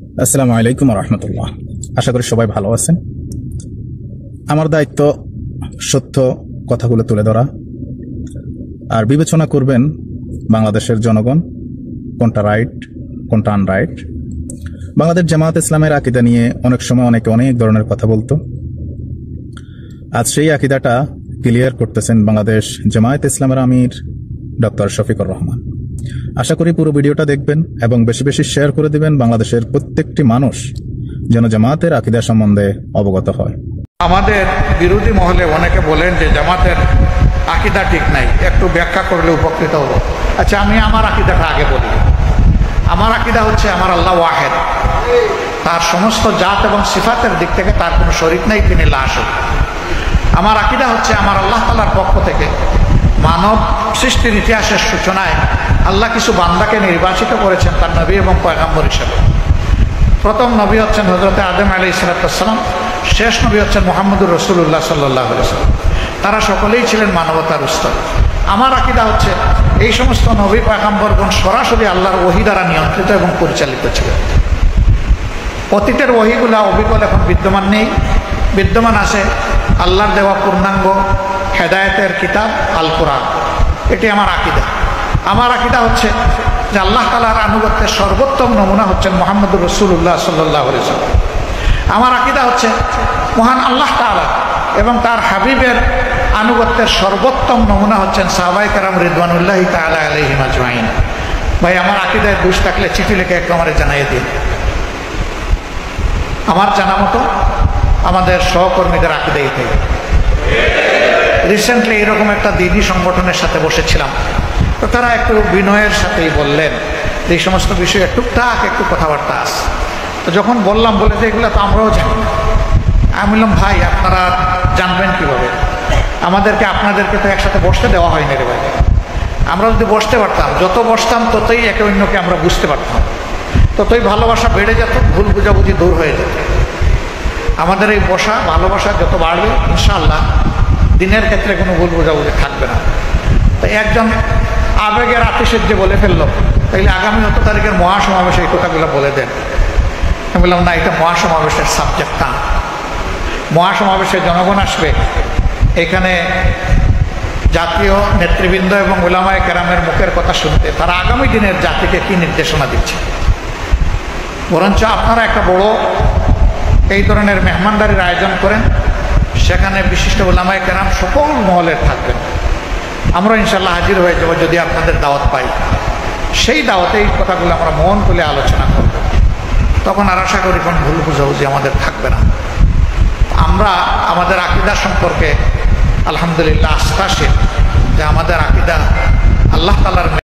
আসসালামু আলাইকুম ওয়া রাহমাতুল্লাহ। আশা করি সবাই ভালো আছেন। আমার দায়িত্ব সত্য কথাগুলো তুলে ধরা, আর বিবেচনা করবেন বাংলাদেশের জনগণ কোনটা রাইট কোনটা আনরাইট। বাংলাদেশ জামায়াত ইসলামের আকীদা নিয়ে অনেক সময় অনেকে অনেক ধরনের কথা বলতো। আজ সেই আকীদাটা ক্লিয়ার করতেছেন বাংলাদেশ জামায়াত ইসলামের আমির ডক্টর শফিকুর রহমান। আশা করি পুরো ভিডিওটা দেখবেন এবং বেশি বেশি শেয়ার করে দিবেন, বাংলাদেশের প্রত্যেকটি মানুষ যেন জামায়াতের আকীদা সম্বন্ধে অবগত হয়। আমাদের বিরোধী মহলে অনেকে বলেন যে জামাতের আকীদা ঠিক নাই, একটু ব্যাখ্যা করলে উপকৃত হব। আচ্ছা, আমি আমার আকীদাটা আগে বলি। আমার আকীদা হচ্ছে আমার আল্লাহ ওয়াহেদ, তার সমস্ত জাত এবং সিফাতের দিক থেকে তার কোনো শরীক নাই, তিনি লা শরীক। আমার আকীদা হচ্ছে আমার আল্লাহ তাআলার পক্ষ থেকে মানব সৃষ্টির ইতিহাসের সূচনায় আল্লাহ কিছু বান্দাকে নির্বাচিত করেছেন তার নবী এবং পয়গম্বর হিসেবে। প্রথম নবী হচ্ছেন হযরত আদম আলাইহিস সালাম, শেষ নবী হচ্ছেন মুহাম্মদুর রাসূলুল্লাহ সাল্লাল্লাহু আলাইহি ওয়াসাল্লাম। তারা সকলেই ছিলেন মানবতার উস্তাদ। আমার আকীদা হচ্ছে এই সমস্ত নবী পয়গম্বরগণ সরাসরি আল্লাহর ওহী দ্বারা নিয়ন্ত্রিত এবং পরিচালিত ছিলেন। অতীতের ওহীগুলা অবিকল এখন বিদ্যমান নেই, বিদ্যমান আছে আল্লাহর দেওয়া পূর্ণাঙ্গ হেদায়েতের কিতাব আল কোরআন। এটি আমার আকীদা। আমার আকীদা হচ্ছে যে আল্লাহ তাআলার আনুগত্যের সর্বোত্তম নমুনা হচ্ছেন মুহাম্মদুর রাসূলুল্লাহ সাল্লাল্লাহু আলাইহি ওয়াসাল্লাম। আমার আকীদা হচ্ছে মহান আল্লাহ তাআলা এবং তার হাবিবের আনুগত্যের সর্বোত্তম নমুনা হচ্ছেন সাহাবায়ে কেরাম রিদওয়ানুল্লাহি তাআলা আলাইহিম আজমাইন। ভাই, আমার আকীদায় দোষ থাকলে চিঠি লিখে একটু আমারে জানিয়ে দিন। আমার জানা মতো আমাদের সহকর্মীদের আকীদা এই থেকে। রিসেন্টলি এরকম একটা দিনী সংগঠনের সাথে বসেছিলাম, তো তারা একটু বিনয়ের সাথেই বললেন যে এই সমস্ত বিষয়ে টুকটাক একটু কথাবার্তা আছে। তো যখন বললাম, বলে যে এগুলো তো আমরাও জানি। আমি বললাম, ভাই আপনারা জানবেন কীভাবে? আমাদেরকে আপনাদেরকে তো একসাথে বসতে দেওয়া হয়নি রে ভাই। আমরা যদি বসতে পারতাম, যত বসতাম ততই একে অন্যকে আমরা বুঝতে পারতাম, ততই ভালোবাসা বেড়ে যেত, ভুল বুঝাবুঝি দূর হয়ে যেত। আমাদের এই বসা ভালোবাসা যত বাড়বে ইনশাআল্লাহ দিনের ক্ষেত্রে কোনো ভুল বোঝাবুঝি থাকবে না। তাই একজন আবেগের আতিশয্যে বলে ফেললো, তাইলে আগামী 9 তারিখের মহাসমাবেশে এই কথাগুলো বলে দেন। আমি বললাম, না, এটা মহাসমাবেশের সাবজেক্ট না। মহাসমাবেশে জনগণ আসবে, এখানে জাতীয় নেতৃবৃন্দ এবং উলামায়ে কেরামের মুখের কথা শুনতে, তারা আগামী দিনের জাতিকে কি নির্দেশনা দিচ্ছে। বরঞ্চ আপনারা একটা বড় এই ধরনের মেহমানদারির আয়োজন করেন, সেখানে বিশিষ্ট উলামায়ে কেরাম সকল মহলের থাকবেন। আমরা ইনশাআল্লাহ হাজির হয়ে যাব যদি আপনাদের দাওয়াত পাই। সেই দাওয়াতে এই কথাগুলো আমরা মন খুলে আলোচনা করব। তখন আর আশা করি কোন ভুল বুঝাবুঝি আমাদের থাকবে না। আমরা আমাদের আকীদা সম্পর্কে আলহামদুলিল্লাহ আস্থাশীল যে আমাদের আকীদা আল্লাহ তাআলার